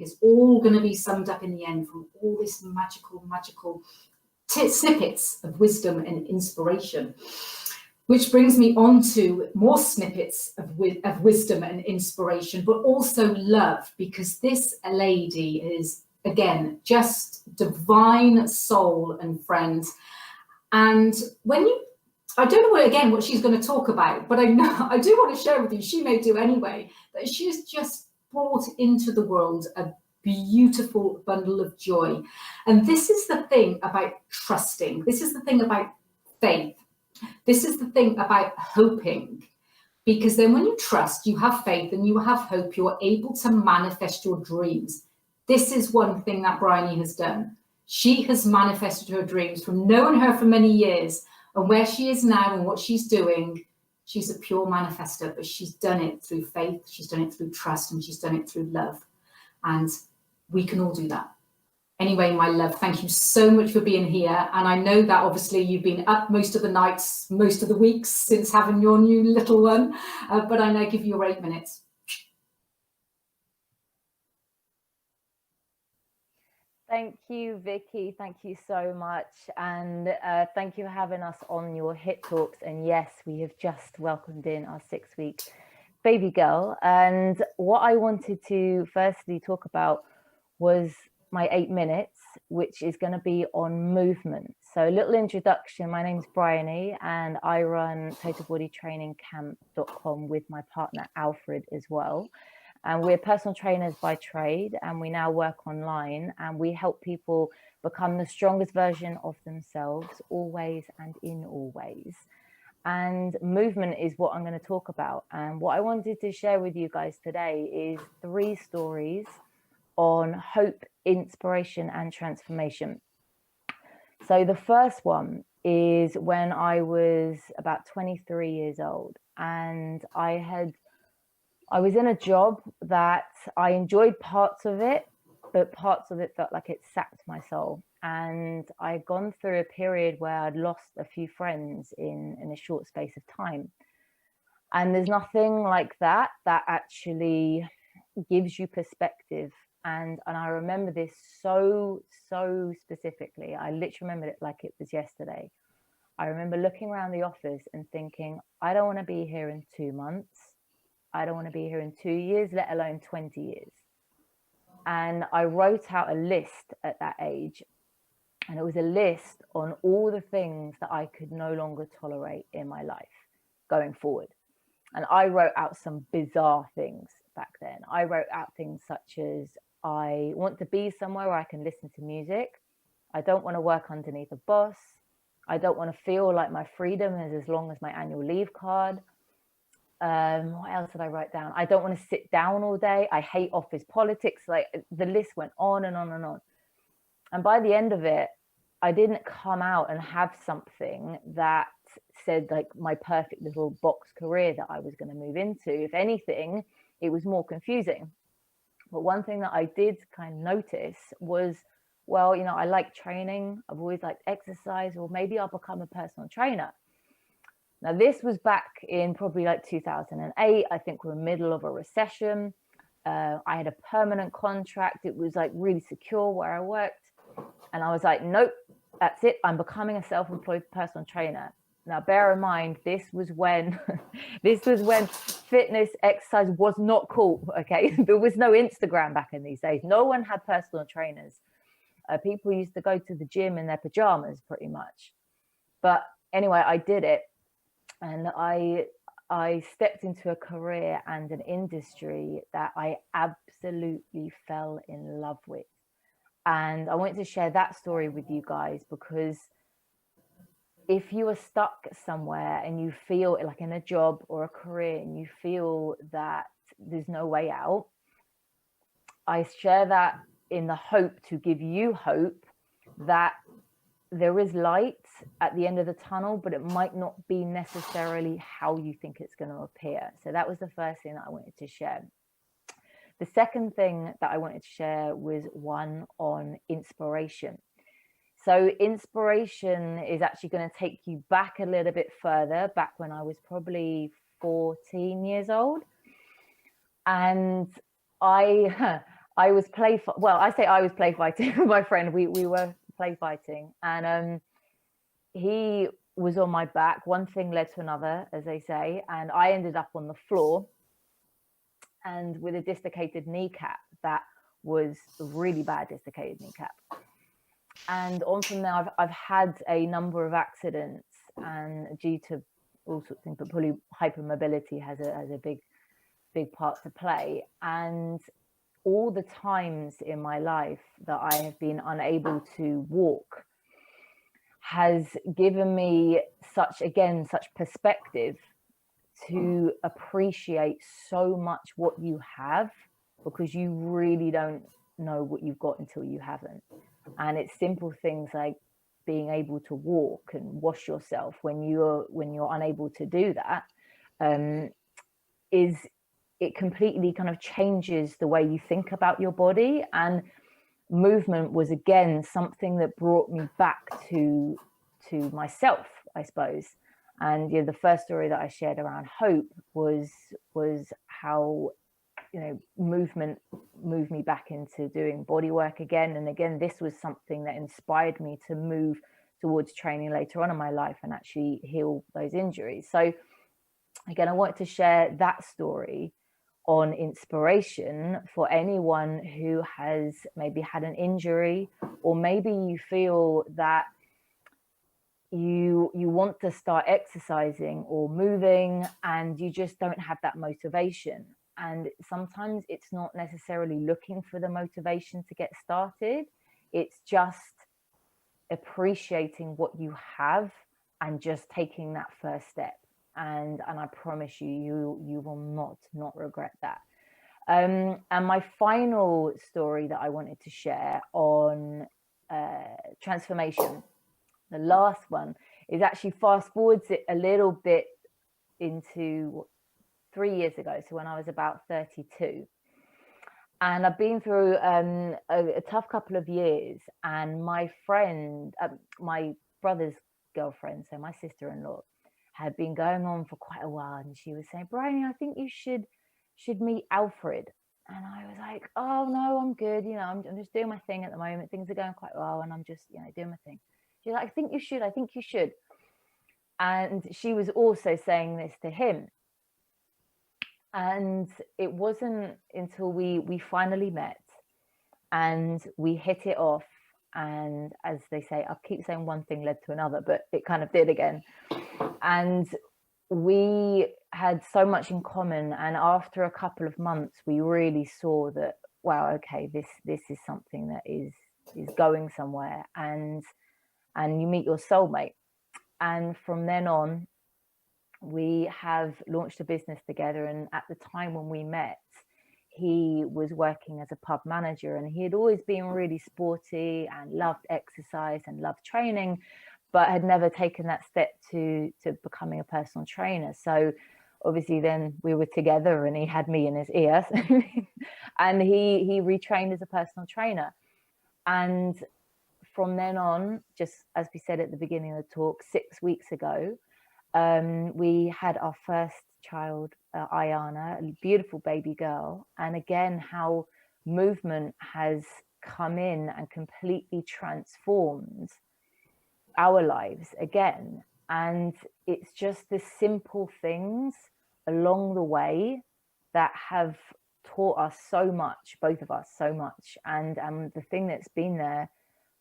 is all going to be summed up in the end from all this magical snippets of wisdom and inspiration. Which brings me on to more snippets of wisdom and inspiration, but also love, because this lady is, again, just divine soul and friend. And I don't know what she's going to talk about, but I do want to share with you, she may do anyway, that she's just brought into the world a beautiful bundle of joy. And this is the thing about trusting. This is the thing about faith. This is the thing about hoping, because then when you trust, you have faith and you have hope, you're able to manifest your dreams. This is one thing that Bryony has done. She has manifested her dreams from knowing her for many years, and where she is now and what she's doing, she's a pure manifester, but she's done it through faith, she's done it through trust, and she's done it through love. And we can all do that. Anyway, my love, thank you so much for being here. And I know that obviously you've been up most of the nights, most of the weeks since having your new little one, but I now give you your 8 minutes. Thank you, Vikki. Thank you so much. And thank you for having us on your HIT Talks. And yes, we have just welcomed in our 6-week baby girl. And what I wanted to firstly talk about was my 8 minutes, which is going to be on movement. So a little introduction. My name's Bryony and I run totalbodytrainingcamp.com with my partner Alfred as well. And we're personal trainers by trade, and we now work online, and we help people become the strongest version of themselves, always and in all ways. And movement is what I'm going to talk about. And what I wanted to share with you guys today is 3 stories on hope, inspiration, and transformation. So the first one is when I was about 23 years old, and I was in a job that I enjoyed parts of it, but parts of it felt like it sapped my soul. And I'd gone through a period where I'd lost a few friends in a short space of time. And there's nothing like that actually gives you perspective. And I remember this so specifically. I literally remembered it like it was yesterday. I remember looking around the office and thinking, I don't want to be here in 2 months. I don't want to be here in 2 years, let alone 20 years. And I wrote out a list at that age. And it was a list on all the things that I could no longer tolerate in my life going forward. And I wrote out some bizarre things back then. I wrote out things such as, I want to be somewhere where I can listen to music. I don't want to work underneath a boss. I don't want to feel like my freedom is as long as my annual leave card. What else did I write down? I don't want to sit down all day. I hate office politics. Like, the list went on and on and on. And by the end of it, I didn't come out and have something that said like my perfect little box career that I was going to move into. If anything, it was more confusing. But one thing that I did kind of notice was, well, you know, I like training. I've always liked exercise, or maybe I'll become a personal trainer. Now, this was back in probably like 2008. I think we're in the middle of a recession. I had a permanent contract. It was like really secure where I worked. And I was like, nope, that's it. I'm becoming a self-employed personal trainer. Now, bear in mind, this was when fitness, exercise was not cool. Okay, there was no Instagram back in these days. No one had personal trainers. People used to go to the gym in their pajamas, pretty much. But anyway, I did it, and I stepped into a career and an industry that I absolutely fell in love with. And I wanted to share that story with you guys, because if you are stuck somewhere and you feel like in a job or a career and you feel that there's no way out, I share that in the hope to give you hope that there is light at the end of the tunnel, but it might not be necessarily how you think it's going to appear. So that was the first thing that I wanted to share. The second thing that I wanted to share was one on inspiration. So inspiration is actually going to take you back a little bit further, back when I was probably 14 years old. And I I was play fighting with my friend. We were play fighting, and he was on my back. One thing led to another, as they say, and I ended up on the floor and with a dislocated kneecap. That was a really bad dislocated kneecap. And on from there, I've had a number of accidents, and due to all sorts of things, but probably hypermobility has a big part to play. And all the times in my life that I have been unable to walk has given me such perspective to appreciate so much what you have, because you really don't know what you've got until you haven't. And it's simple things like being able to walk and wash yourself when you're unable to do that, it completely kind of changes the way you think about your body. And movement was again something that brought me back to myself, I suppose. And the first story that I shared around hope was how movement moved me back into doing body work again. And again, this was something that inspired me to move towards training later on in my life and actually heal those injuries. So again, I wanted to share that story on inspiration for anyone who has maybe had an injury, or maybe you feel that you want to start exercising or moving and you just don't have that motivation. And sometimes it's not necessarily looking for the motivation to get started. It's just appreciating what you have and just taking that first step. And I promise you will not regret that. And my final story that I wanted to share on transformation, the last one, is actually fast forwards it a little bit into 3 years ago, so when I was about 32. And I've been through a tough couple of years, and my friend, my brother's girlfriend, so my sister-in-law, had been going on for quite a while, and she was saying, Bryony, I think you should meet Alfred. And I was like, oh no, I'm good, I'm just doing my thing at the moment, things are going quite well, and I'm just doing my thing. She's like, I think you should. And she was also saying this to him. And it wasn't until we finally met and we hit it off. And as they say, I keep saying one thing led to another, but it kind of did again. And we had so much in common. And after a couple of months, we really saw that, wow, okay, this is something that is going somewhere. And you meet your soulmate. And from then on, we have launched a business together. And at the time when we met, he was working as a pub manager, and he had always been really sporty and loved exercise and loved training, but had never taken that step to becoming a personal trainer. So obviously then we were together and he had me in his ear and he retrained as a personal trainer. And from then on, just as we said at the beginning of the talk, 6 weeks ago, we had our first child, Ayana, a beautiful baby girl. And again, how movement has come in and completely transformed our lives again. And it's just the simple things along the way that have taught us so much, both of us so much. And the thing that's been there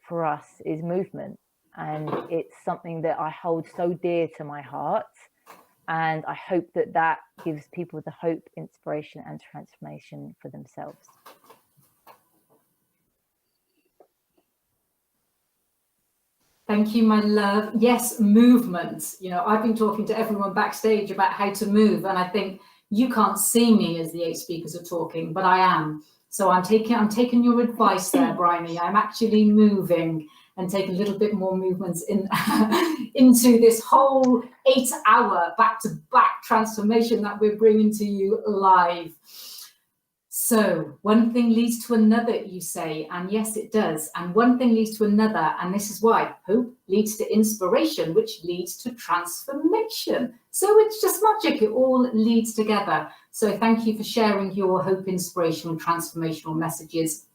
for us is movement. And it's something that I hold so dear to my heart. And I hope that gives people the hope, inspiration, and transformation for themselves. Thank you, my love. Yes, movement. I've been talking to everyone backstage about how to move, and I think you can't see me as the 8 speakers are talking, but I am. So I'm taking your advice there, Bryony. I'm actually moving and take a little bit more movements into this whole 8-hour back-to-back transformation that we're bringing to you live. So one thing leads to another, you say, and yes, it does. And one thing leads to another, and this is why hope leads to inspiration, which leads to transformation. So it's just magic. It all leads together. So thank you for sharing your hope, inspirational, transformational messages